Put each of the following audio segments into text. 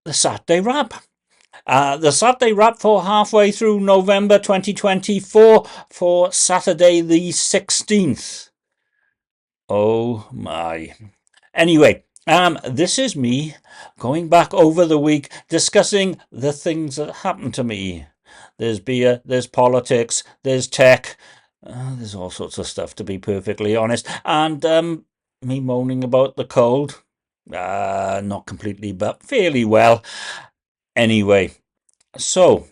the Saturday wrap. The Saturday wrap for halfway through November 2024 for Saturday the 16th. Oh my. Anyway, this is me going back over the week discussing the things that happened to me. There's beer, there's politics, there's tech, there's all sorts of stuff, to be perfectly honest. And me moaning about the cold. Not completely, but fairly well. Anyway, so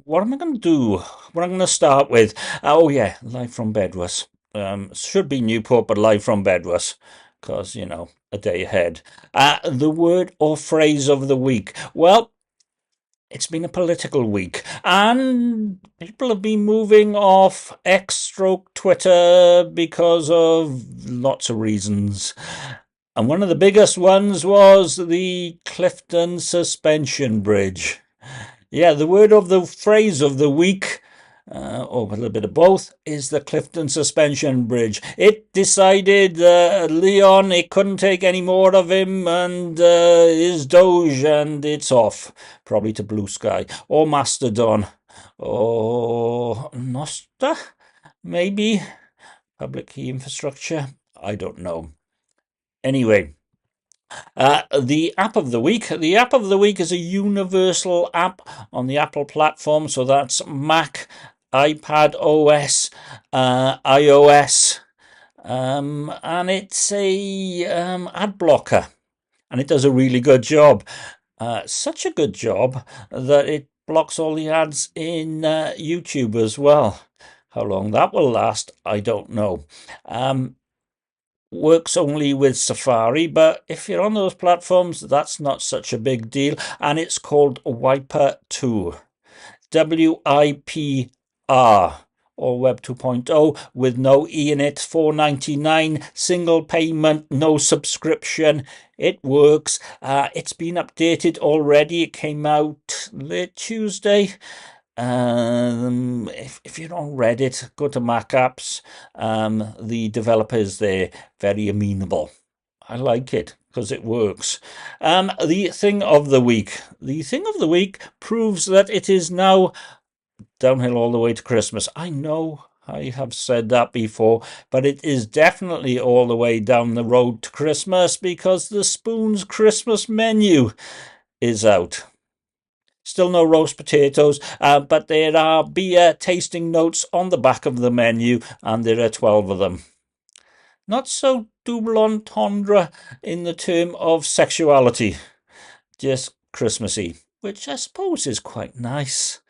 what am I going to do? What I'm going to start with? Oh yeah, live from Bedwas. Should be Newport, but live from Bedwas, because a day ahead. The word or phrase of the week. Well, it's been a political week, and people have been moving off X stroke Twitter because of lots of reasons. And one of the biggest ones was the Clifton Suspension Bridge. Yeah, the word of the phrase of the week, or a little bit of both, is the Clifton Suspension Bridge. It decided Leon, it couldn't take any more of him, and his Doge, and it's off. Probably to Blue Sky, or Mastodon, or Nostra, maybe? Public key infrastructure? I don't know. Anyway, the app of the week. The app of the week is a universal app on the Apple platform, so that's Mac, iPad OS, iOS, and it's a ad blocker, and it does a really good job. Such a good job that it blocks all the ads in YouTube as well. How long that will last, I don't know. Works only with Safari, but if you're on those platforms, that's not such a big deal. And it's called Wiper 2, WIPR, or Web 2.0, with no E in it. $4.99, single payment, no subscription. It works. It's been updated already. It came out late Tuesday. If you're on Reddit, go to Mac Apps. The developers there, very amenable. I like it because it works. The thing of the week. The thing of the week proves that it is now downhill all the way to Christmas. I know I have said that before, but it is definitely all the way down the road to Christmas because the Spoon's Christmas menu is out. Still no roast potatoes, but there are beer tasting notes on the back of the menu, and there are 12 of them. Not so double entendre in the term of sexuality, just Christmassy, which I suppose is quite nice.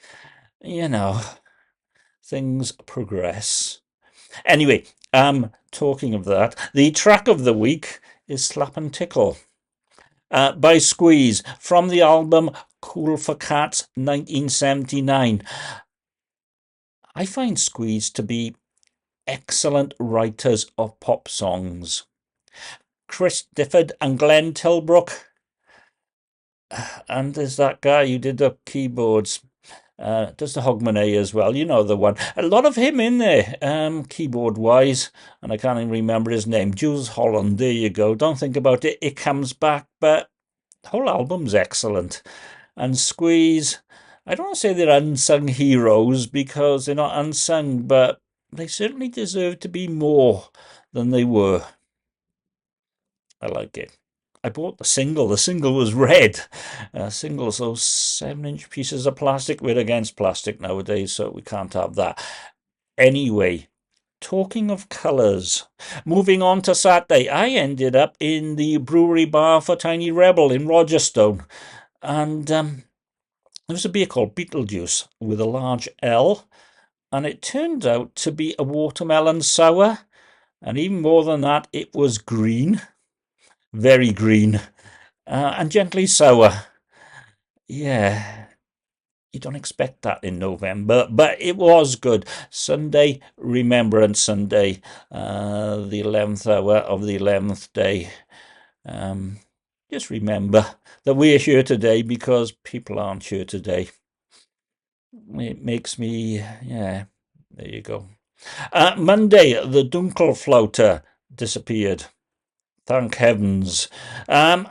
Things progress. Anyway, talking of that, the track of the week is Slap and Tickle. By Squeeze, from the album Cool for Cats 1979. I find Squeeze to be excellent writers of pop songs. Chris Difford and Glenn Tilbrook, and there's that guy who did the keyboards, does the Hogmanay as well, you know the one. A lot of him in there, keyboard wise, and I can't even remember his name. Jules Holland, there you go. Don't think about it, it comes back, but the whole album's excellent. And Squeeze, I don't want to say they're unsung heroes because they're not unsung, but they certainly deserve to be more than they were. I like it. I bought the single. The single was red. Singles, those 7-inch pieces of plastic. We're against plastic nowadays, so we can't have that. Anyway, talking of colours, moving on to Saturday, I ended up in the brewery bar for Tiny Rebel in Rogerstone. And there was a beer called Beetlejuice with a large L, and it turned out to be a watermelon sour, and even more than that, it was green, very green, and gently sour. Yeah, you don't expect that in November, but it was good. Sunday, Remembrance Sunday, the 11th hour of the 11th day. Just remember that we're here today because people aren't here today. It makes me, yeah, there you go. Monday, the Dunkelflauter disappeared. Thank heavens. And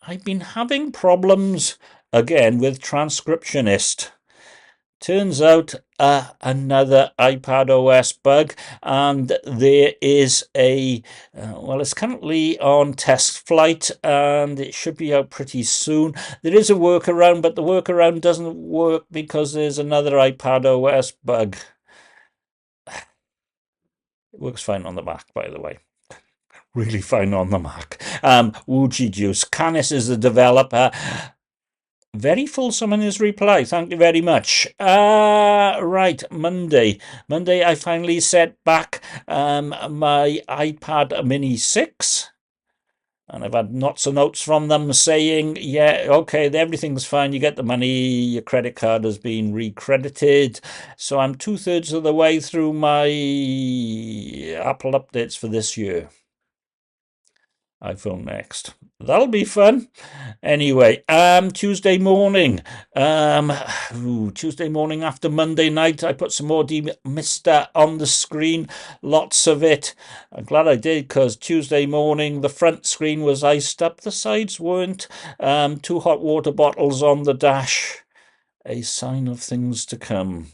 I've been having problems again with Transcriptionist. Turns out another iPad OS bug, and there is well, it's currently on test flight and it should be out pretty soon. There is a workaround, but the workaround doesn't work because there's another iPad OS bug. It works fine on the Mac, by the way. Really fine on the Mac. Woojie Juice. Canis is the developer. Very fulsome in his reply. Thank you very much. Right, Monday. Monday, I finally set back my iPad Mini 6. And I've had lots of notes from them saying, yeah, okay, everything's fine. You get the money. Your credit card has been recredited. So I'm 2/3 of the way through my Apple updates for this year. iPhone next. That'll be fun. Anyway, Tuesday morning. Tuesday morning after Monday night, I put some more Demister on the screen. Lots of it. I'm glad I did, because Tuesday morning the front screen was iced up. The sides weren't. 2 hot water bottles on the dash. A sign of things to come.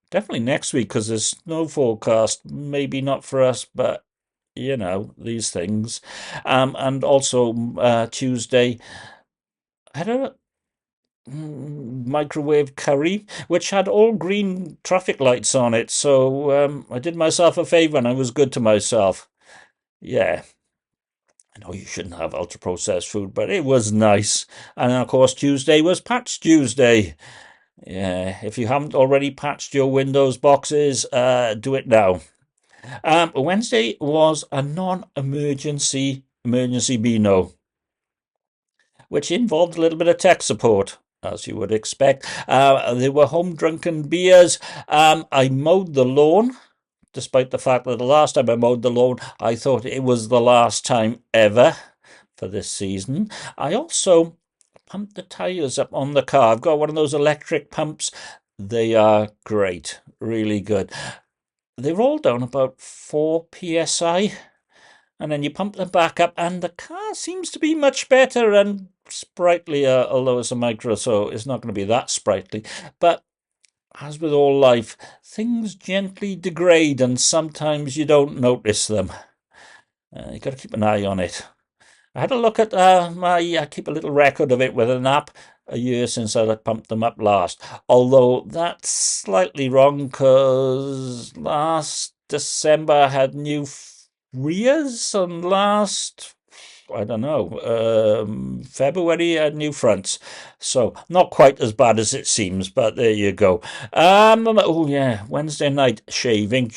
Definitely next week, because there's snow forecast. Maybe not for us, but you know, these things. And also Tuesday, I had a microwave curry, which had all green traffic lights on it. So I did myself a favour and I was good to myself. Yeah. I know you shouldn't have ultra processed food, but it was nice. And of course, Tuesday was Patch Tuesday. Yeah, if you haven't already patched your Windows boxes, do it now. Wednesday was a non-emergency Beano, which involved a little bit of tech support, as you would expect. There were home drunken beers. I mowed the lawn, despite the fact that the last time I mowed the lawn, I thought it was the last time ever for this season. I also pumped the tyres up on the car. I've got one of those electric pumps. They are great, really good. They're all down about 4 psi, and then you pump them back up, and the car seems to be much better and sprightlier, although it's a micro, so it's not going to be that sprightly. But as with all life, things gently degrade, and sometimes you don't notice them. You've got to keep an eye on it. I had a look at I keep a little record of it with an app, a year since I pumped them up last. Although that's slightly wrong, because last December I had new rears, and last, I don't know, February I had new fronts. So not quite as bad as it seems, but there you go. Oh yeah, Wednesday night shaving,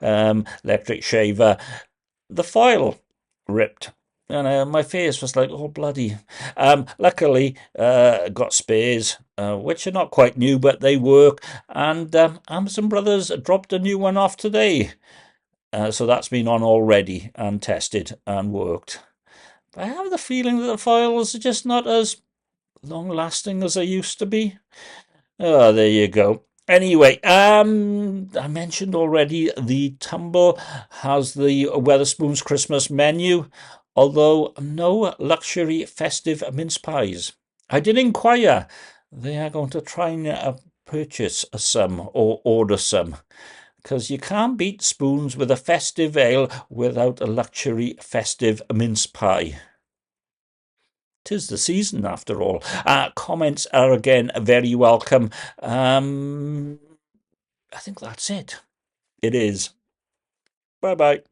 electric shaver. The foil ripped. And my face was like, oh, bloody. Luckily, got spares, which are not quite new, but they work. And Amazon Brothers dropped a new one off today. So that's been on already and tested and worked. But I have the feeling that the files are just not as long-lasting as they used to be. Oh, there you go. Anyway, I mentioned already the Tumble has the Wetherspoons Christmas menu, although no luxury festive mince pies. I did inquire. They are going to try and purchase some or order some, because you can't beat spoons with a festive ale without a luxury festive mince pie. 'Tis the season, after all. Comments are again very welcome. I think that's it. It is. Bye bye.